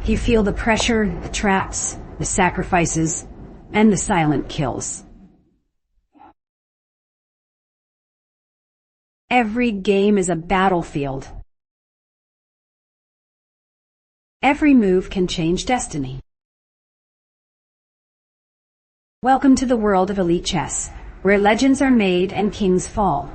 You feel the pressure, the traps, the sacrifices, and the silent kills. Every game is a battlefield. Every move can change destiny. Welcome to the world of elite chess, where legends are made and kings fall.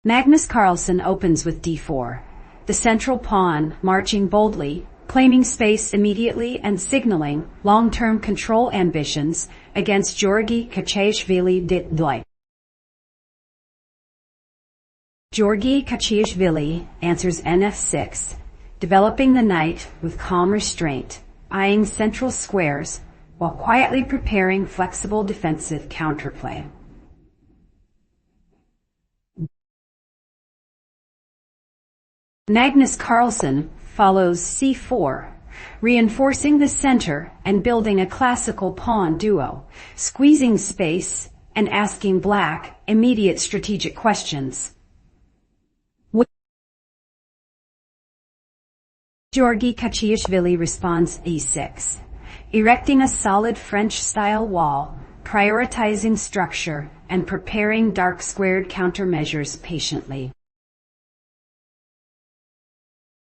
Magnus Carlse opens with d4, the central pawn marching boldly, claiming space immediately and signaling long-term control ambitions against Georgi Kachiashvili d2. Georgi Kachiashvili answers nf6, developing the knight with calm restraint, eyeing central squares while quietly preparing flexible defensive counterplay. Magnus Carlse follows c4, reinforcing the center and building a classical pawn duo, squeezing space and asking black immediate strategic questions. Georgi Kachiashvili responds e6, erecting a solid French-style wall, prioritizing structure and preparing dark squared countermeasures patiently.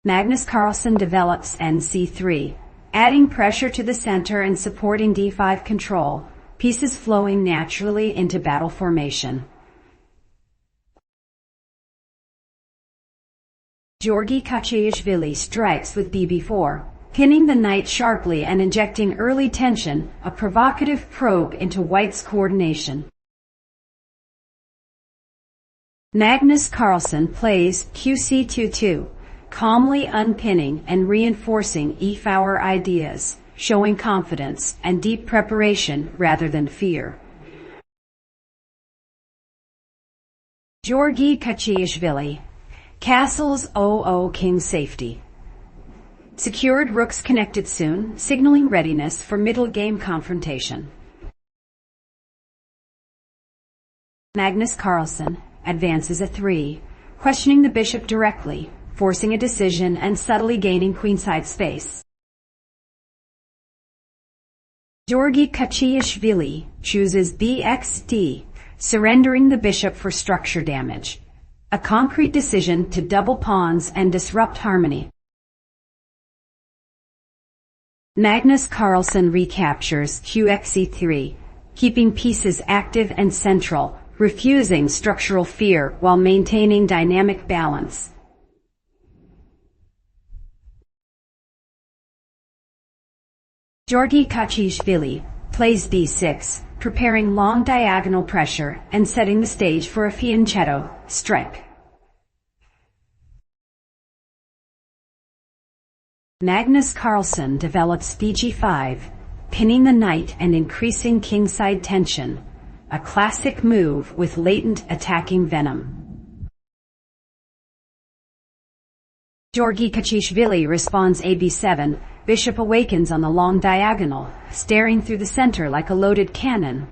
Magnus Carlse develops nc3, adding pressure to the center and supporting d5 control, pieces flowing naturally into battle formation. Georgi Kachiashvili strikes with bb4, pinning the knight sharply and injecting early tension, a provocative probe into white's coordination. Magnus Carlse plays qc2-2, calmly unpinning and reinforcing e4 ideas, showing confidence and deep preparation rather than fear. Georgi Kachiashvili castles 0-0 king safety. Secured rooks connected soon, signaling readiness for middle game confrontation. Magnus Carlse advances a3, questioning the bishop directly, forcing a decision and subtly gaining queenside space. Georgi Kachiashvili chooses bxd, surrendering the bishop for structure damage, a concrete decision to double pawns and disrupt harmony. Magnus Carlse recaptures qxe3, keeping pieces active and central, refusing structural fear while maintaining dynamic balance. Georgi Kachiashvili plays b6, preparing long diagonal pressure and setting the stage for a fianchetto strike. Magnus Carlse develops bg5, pinning the knight and increasing kingside tension, a classic move with latent attacking venom. Georgi Kachiashvili responds ab7, bishop awakens on the long diagonal, staring through the center like a loaded cannon.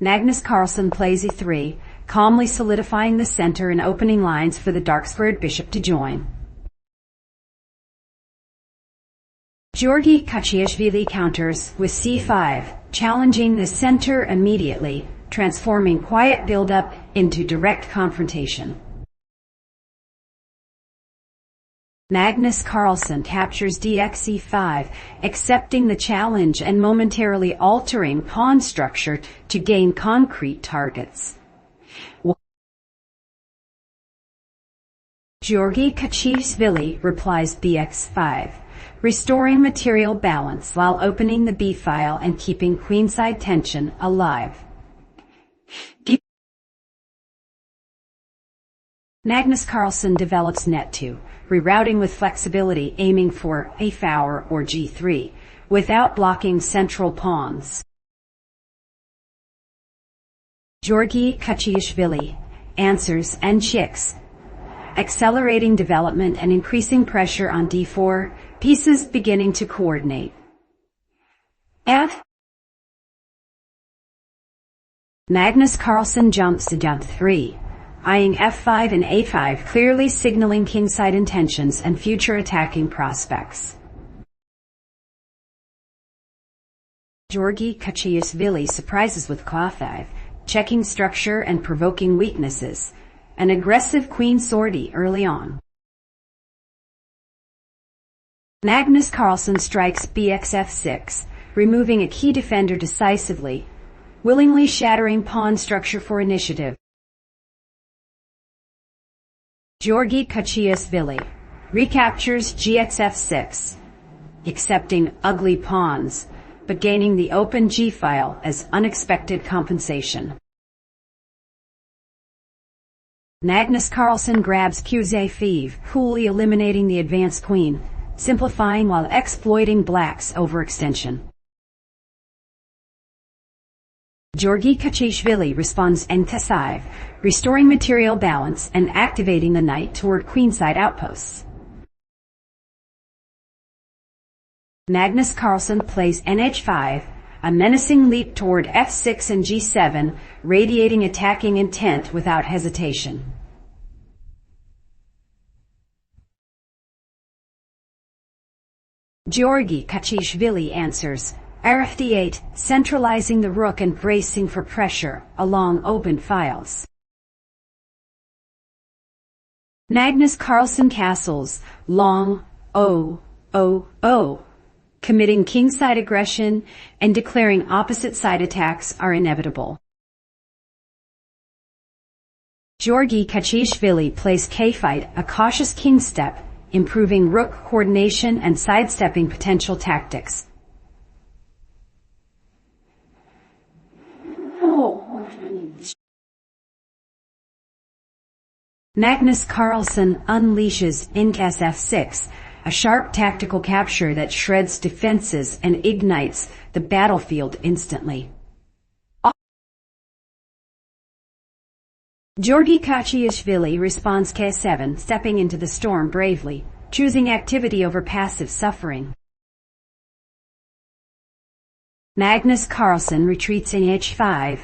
Magnus Carlse plays e3, calmly solidifying the center and opening lines for the dark-squared bishop to join. Georgi Kachiashvili counters with c5, challenging the center immediately, transforming quiet build-up into direct confrontation. Magnus Carlse captures dxe5, accepting the challenge and momentarily altering pawn structure to gain concrete targets. Georgi Kachiashvili replies bx5, restoring material balance while opening the b-file and keeping queenside tension alive. Magnus Carlse develops net2, rerouting with flexibility, aiming for a4 or g3, without blocking central pawns. Georgi Kachiashvili answers and checks, accelerating development and increasing pressure on d4, pieces beginning to coordinate. Magnus Carlse jumps to jump 3, eyeing f5 and a5, clearly signaling kingside intentions and future attacking prospects. Georgi Kachiashvili surprises with K5, checking structure and provoking weaknesses. An aggressive queen sortie early on. Magnus Carlse strikes bxf6, removing a key defender decisively, willingly shattering pawn structure for initiative. Georgi Kachiashvili recaptures gxf6, accepting ugly pawns, but gaining the open g-file as unexpected compensation. Magnus Carlse grabs qz5, coolly eliminating the advanced queen, simplifying while exploiting black's overextension. Georgi Kachiashvili responds n5, restoring material balance and activating the knight toward queenside outposts. Magnus Carlse plays nh5, a menacing leap toward f6 and g7, radiating attacking intent without hesitation. Georgi Kachiashvili answers rfd8, centralizing the rook and bracing for pressure along open files. Magnus Carlse castles long o, committing kingside aggression and declaring opposite side attacks are inevitable. Georgi Kachiashvili plays k-fight, a cautious king step, improving rook coordination and sidestepping potential tactics. Magnus Carlse unleashes Inkas f6, a sharp tactical capture that shreds defenses and ignites the battlefield instantly. Georgi Kachiashvili responds k7, stepping into the storm bravely, choosing activity over passive suffering. Magnus Carlse retreats in h5,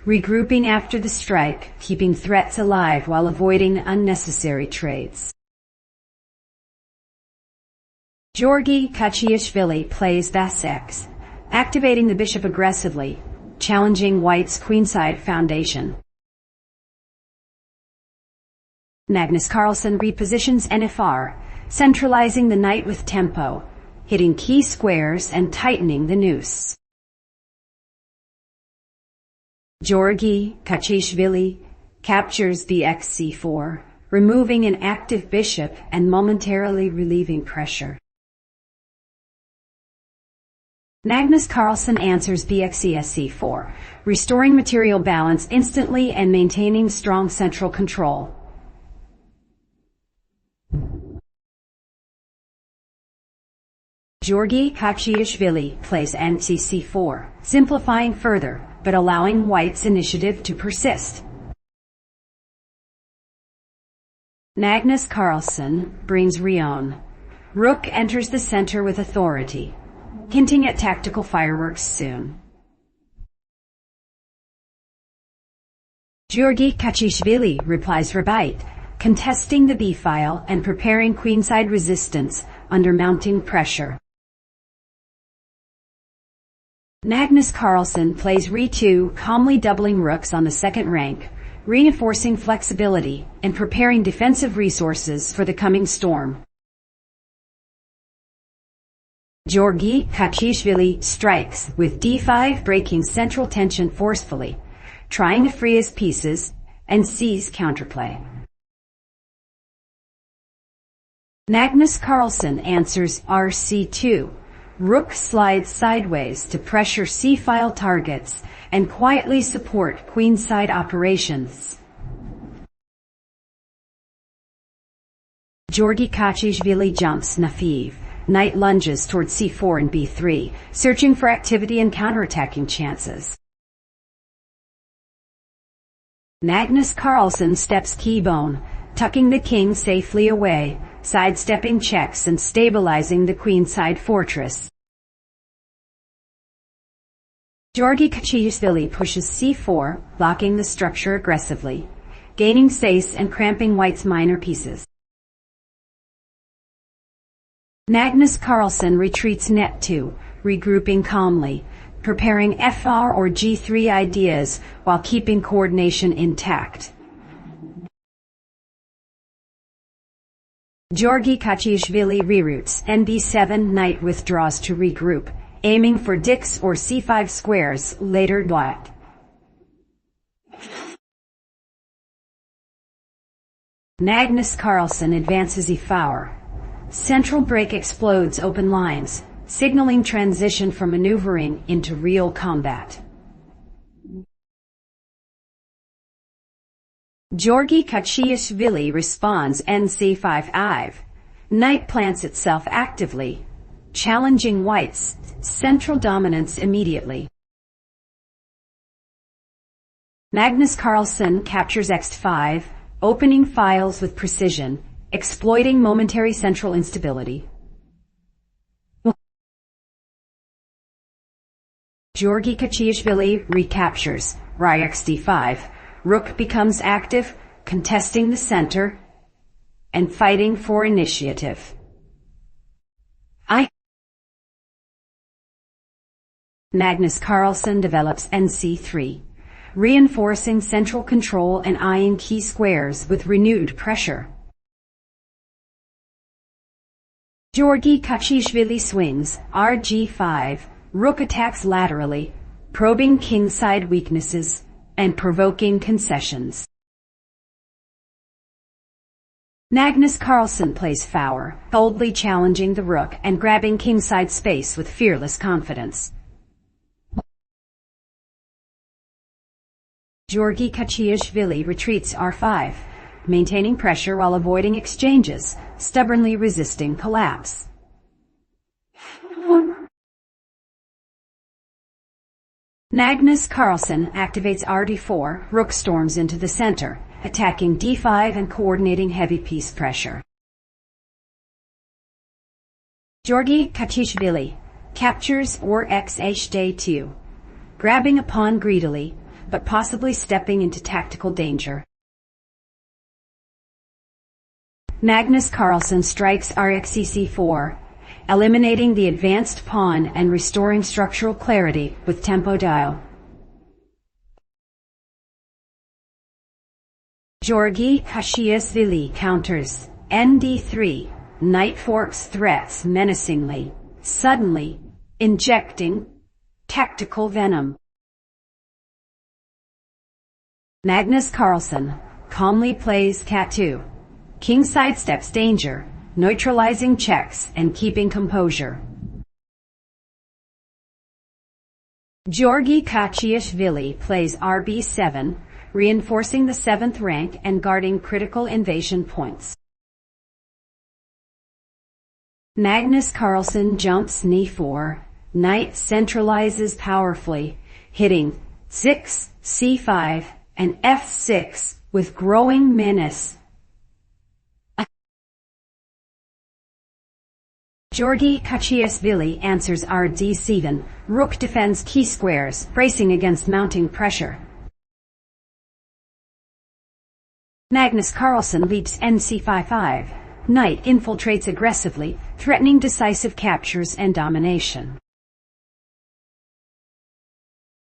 regrouping after the strike, keeping threats alive while avoiding unnecessary trades. Georgi Kachiashvili plays Vas6, activating the bishop aggressively, challenging white's queenside foundation. Magnus Carlse repositions nfr, centralizing the knight with tempo, hitting key squares and tightening the noose. Georgi Kachiashvili captures bxc4, removing an active bishop and momentarily relieving pressure. Magnus Carlse answers bxcsc4, restoring material balance instantly and maintaining strong central control. Georgi Kachiashvili plays ncc4, simplifying further, but allowing white's initiative to persist. Magnus Carlse brings Rion. Rook enters the center with authority, hinting at tactical fireworks soon. Georgi Kachiashvili replies Rabite, contesting the b-file and preparing queenside resistance under mounting pressure. Magnus Carlse plays Re2, calmly doubling rooks on the second rank, reinforcing flexibility and preparing defensive resources for the coming storm. Georgi Kachiashvili strikes with d5, breaking central tension forcefully, trying to free his pieces and seize counterplay. Magnus Carlse answers rc2. Rook slides sideways to pressure c-file targets and quietly support queenside operations. Georgi Kachiashvili jumps naive. Knight lunges toward c4 and b3, searching for activity and counterattacking chances. Magnus Carlse steps keybone, tucking the king safely away, sidestepping checks and stabilizing the queenside fortress. Georgi Kachiashvili pushes c4, blocking the structure aggressively, gaining space and cramping white's minor pieces. Magnus Carlse retreats net 2, regrouping calmly, preparing FR or G3 ideas while keeping coordination intact. Georgi Kachiashvili reroutes, NB7 knight withdraws to regroup, aiming for dix or C5 squares, later black. Magnus Carlse advances E4. Central break explodes open lines, signaling transition from maneuvering into real combat. Georgi Kachiashvili responds NC5. Knight plants itself actively, challenging white's central dominance immediately. Magnus Carlse captures X5, opening files with precision, exploiting momentary central instability. Georgi Kachiashvili recaptures XD5. Rook becomes active, contesting the center and fighting for initiative. Magnus Carlse develops NC3, reinforcing central control and eyeing key squares with renewed pressure. Georgi Kachiashvili swings RG5, rook attacks laterally, probing kingside weaknesses and provoking concessions. Magnus Carlse plays Fowler, boldly challenging the rook and grabbing kingside space with fearless confidence. Georgi Kachiashvili retreats R5, maintaining pressure while avoiding exchanges, stubbornly resisting collapse. Magnus Carlse activates RD4, rook storms into the center, attacking D5 and coordinating heavy piece pressure. Georgi Kachiashvili captures or XH-2, grabbing a pawn greedily, but possibly stepping into tactical danger. Magnus Carlse strikes RxCC4, eliminating the advanced pawn and restoring structural clarity with tempo dial. Georgi Kachiashvili counters ND3, knight forks threats menacingly, suddenly injecting tactical venom. Magnus Carlse calmly plays Cat2. King sidesteps danger, neutralizing checks and keeping composure. Georgi Kachiashvili plays RB7, reinforcing the 7th rank and guarding critical invasion points. Magnus Carlse jumps N4, knight centralizes powerfully, hitting 6, C5, and F6 with growing menace. Georgi Kachiashvili answers RD7, rook defends key squares, bracing against mounting pressure. Magnus Carlse leads NC5, knight infiltrates aggressively, threatening decisive captures and domination.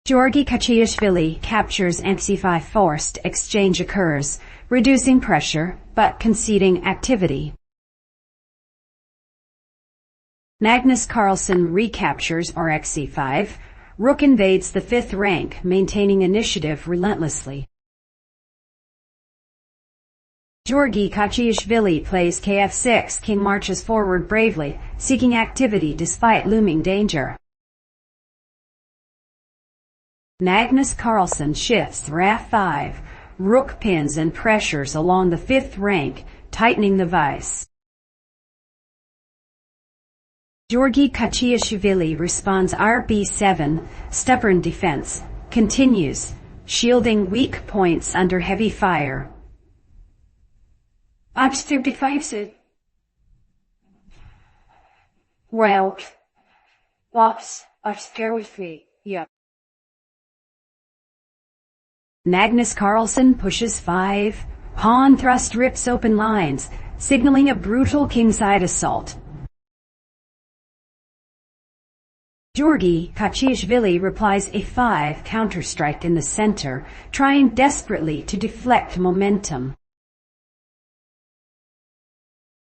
Georgi Kachiashvili captures NC5 forced exchange occurs, reducing pressure, but conceding activity. Magnus Carlse recaptures RxC5, rook invades the 5th rank, maintaining initiative relentlessly. Georgi Kachiashvili plays Kf6, king marches forward bravely, seeking activity despite looming danger. Magnus Carlse shifts Raf5, rook pins and pressures along the 5th rank, tightening the vice. Georgi Kachiashvili responds RB7, stubborn defense, continues, shielding weak points under heavy fire. H35 Well, Wops, H33, yeah. Magnus Carlse pushes 5. Pawn thrust rips open lines, signaling a brutal kingside assault. Georgi Kachiashvili replies a5 counterstrike in the center, trying desperately to deflect momentum.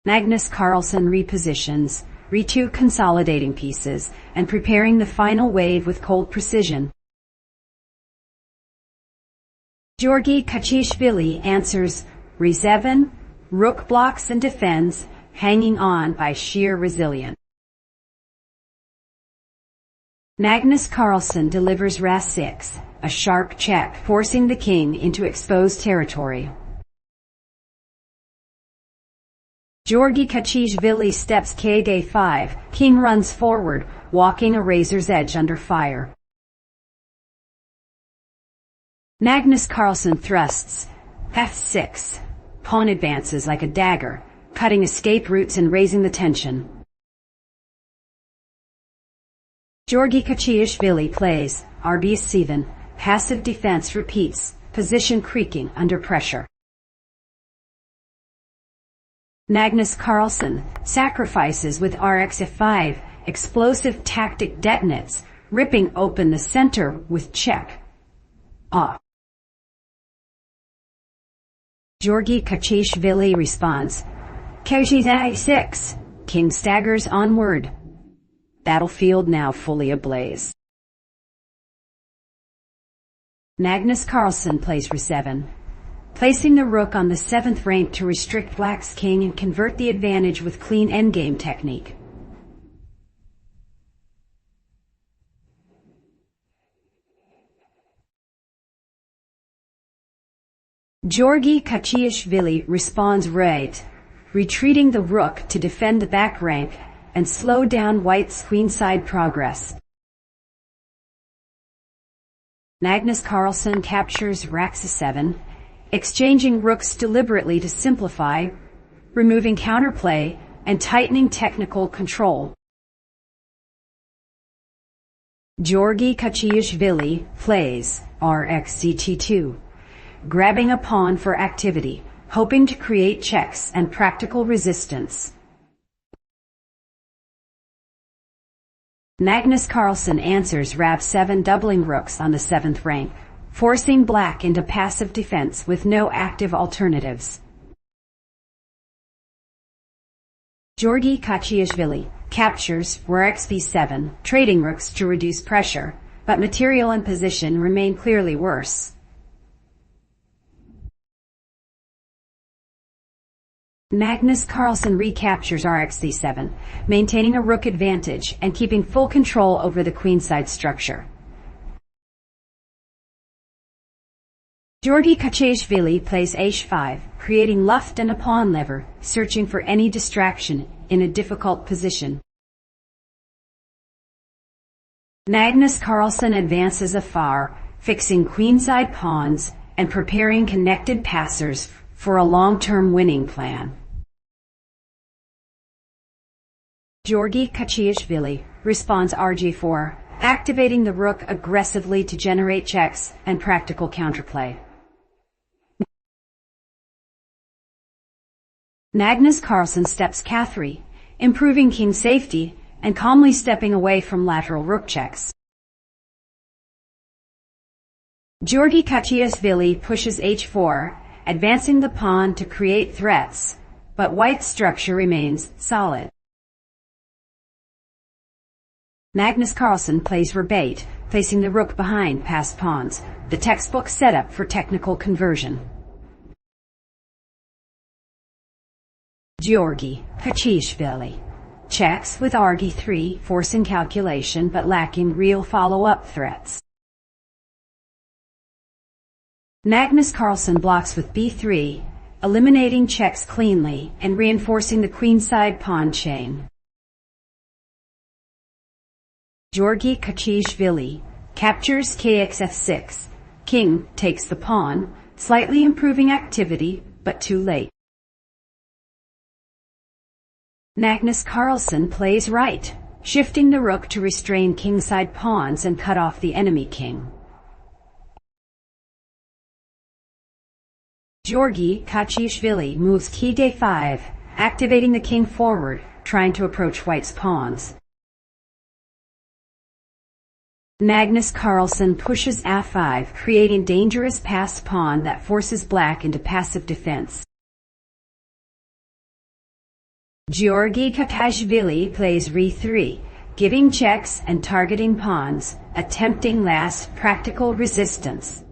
Magnus Carlse repositions, re-2 consolidating pieces, and preparing the final wave with cold precision. Georgi Kachiashvili answers re-7, rook blocks and defends, hanging on by sheer resilience. Magnus Carlse delivers Ra6, a sharp check, forcing the king into exposed territory. Georgi Kachiashvili steps Kd5, king runs forward, walking a razor's edge under fire. Magnus Carlse thrusts f6, pawn advances like a dagger, cutting escape routes and raising the tension. Georgi Kachiashvili plays rb7, passive defense repeats, position creaking under pressure. Magnus Carlse sacrifices with rx5, explosive tactic detonates, ripping open the center with check. Georgi Kachiashvili responds, Kg6, king staggers onward. Battlefield now fully ablaze. Magnus Carlse plays re7, placing the rook on the 7th rank to restrict black's king and convert the advantage with clean endgame technique. Georgi Kachiashvili responds right, retreating the rook to defend the back rank and slow down white's queenside progress. Magnus Carlse captures Rax7, exchanging rooks deliberately to simplify, removing counterplay and tightening technical control. Georgi Kachiashvili plays Rxct2, grabbing a pawn for activity, hoping to create checks and practical resistance. Magnus Carlse answers Rab7, doubling rooks on the 7th rank, forcing black into passive defense with no active alternatives. Georgi Kachiashvili captures Rxb7, trading rooks to reduce pressure, but material and position remain clearly worse. Magnus Carlse recaptures Rxc7, maintaining a rook advantage and keeping full control over the queenside structure. Georgi Kachiashvili plays h5, creating luft and a pawn lever, searching for any distraction in a difficult position. Magnus Carlse advances afar, fixing queenside pawns and preparing connected passers for a long-term winning plan. Georgi Kachiashvili responds Rg4, activating the rook aggressively to generate checks and practical counterplay. Magnus Carlse steps Ca3, improving king safety and calmly stepping away from lateral rook checks. Georgi Kachiashvili pushes h4, advancing the pawn to create threats, but white's structure remains solid. Magnus Carlse plays Rb8, placing the rook behind passed pawns, the textbook setup for technical conversion. Georgi Kachiashvili checks with Rg3, forcing calculation but lacking real follow-up threats. Magnus Carlse blocks with b3, eliminating checks cleanly and reinforcing the queenside pawn chain. Georgi Kachiashvili captures Kxf6. King takes the pawn, slightly improving activity, but too late. Magnus Carlse plays right, shifting the rook to restrain kingside pawns and cut off the enemy king. Georgi Kachiishvili moves key d5, activating the king forward, trying to approach white's pawns. Magnus Carlse pushes f5, creating dangerous passed pawn that forces black into passive defense. Georgi Kakashvili plays re3, giving checks and targeting pawns, attempting last practical resistance.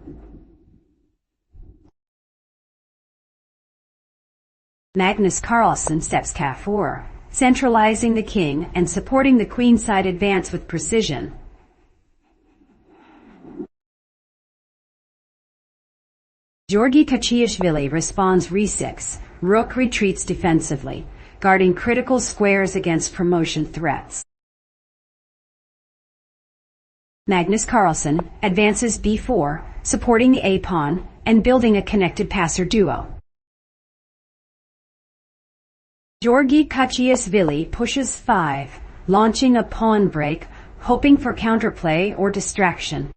Magnus Carlse steps k4, centralizing the king and supporting the queenside advance with precision. Georgi Kachiishvili responds re6, rook retreats defensively, guarding critical squares against promotion threats. Magnus Carlse advances b4, supporting the a-pawn and building a connected passer duo. Georgi Kachiishvili pushes 5, launching a pawn break, hoping for counterplay or distraction.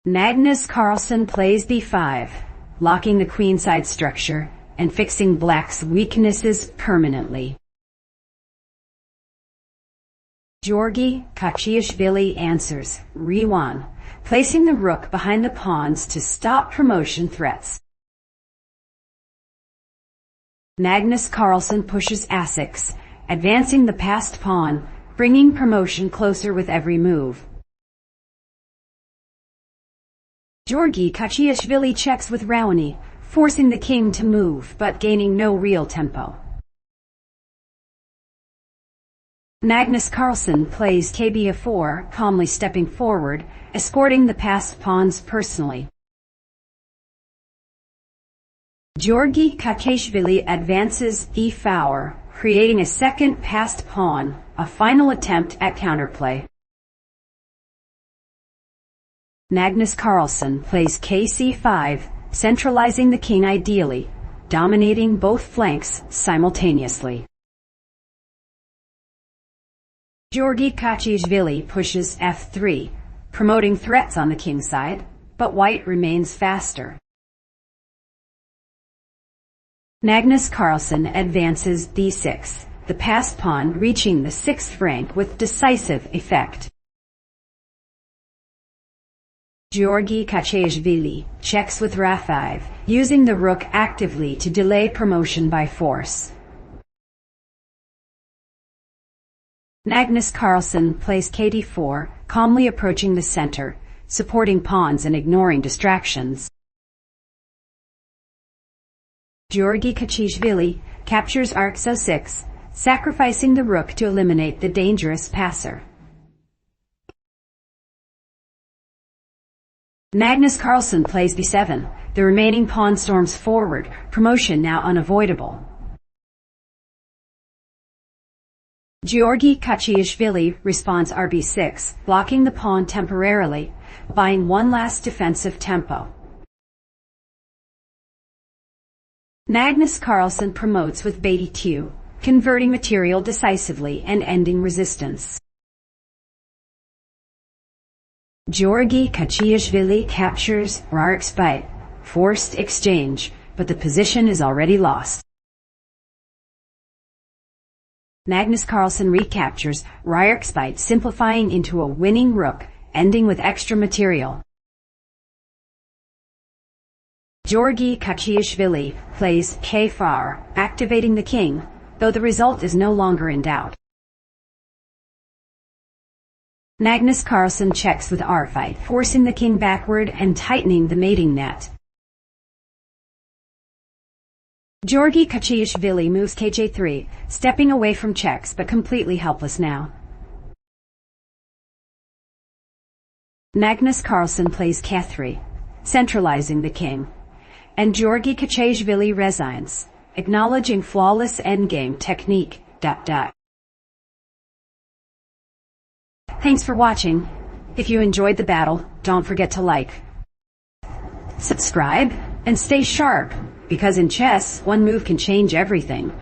Magnus Carlse plays b5, locking the queenside structure and fixing black's weaknesses permanently. Georgi Kachiishvili answers re1, placing the rook behind the pawns to stop promotion threats. Magnus Carlse pushes a6, advancing the passed pawn, bringing promotion closer with every move. Georgi Kachiishvili checks with Rawani, forcing the king to move but gaining no real tempo. Magnus Carlse plays kb4, calmly stepping forward, escorting the passed pawns personally. Georgi Kachiishvili advances e4, creating a second passed pawn, a final attempt at counterplay. Magnus Carlse plays kc5, centralizing the king ideally, dominating both flanks simultaneously. Georgi Kachiishvili pushes f3, promoting threats on the king's side, but white remains faster. Magnus Carlse advances d6, the passed pawn reaching the 6th rank with decisive effect. Georgi Kachiishvili checks with Ra5, using the rook actively to delay promotion by force. Magnus Carlse plays kd4, calmly approaching the center, supporting pawns and ignoring distractions. Georgi Kachiishvili captures arx06, sacrificing the rook to eliminate the dangerous passer. Magnus Carlse plays b7, the remaining pawn storms forward, promotion now unavoidable. Georgi Kachiishvili responds rb6, blocking the pawn temporarily, buying one last defensive tempo. Magnus Carlse promotes with bd2, converting material decisively and ending resistance. Georgi Kachiishvili captures Rarxbyte, forced exchange, but the position is already lost. Magnus Carlse recaptures Rarxbyte, simplifying into a winning rook, ending with extra material. Georgi Kachiishvili plays k4, activating the king, though the result is no longer in doubt. Magnus Carlse checks with r5, forcing the king backward and tightening the mating net. Georgi Kachiishvili moves kj3, stepping away from checks but completely helpless now. Magnus Carlse plays k3, centralizing the king, and Georgi Kachiishvili resigns, acknowledging flawless endgame technique. Thanks for watching. If you enjoyed the battle, don't forget to like, subscribe, and stay sharp, because in chess, one move can change everything.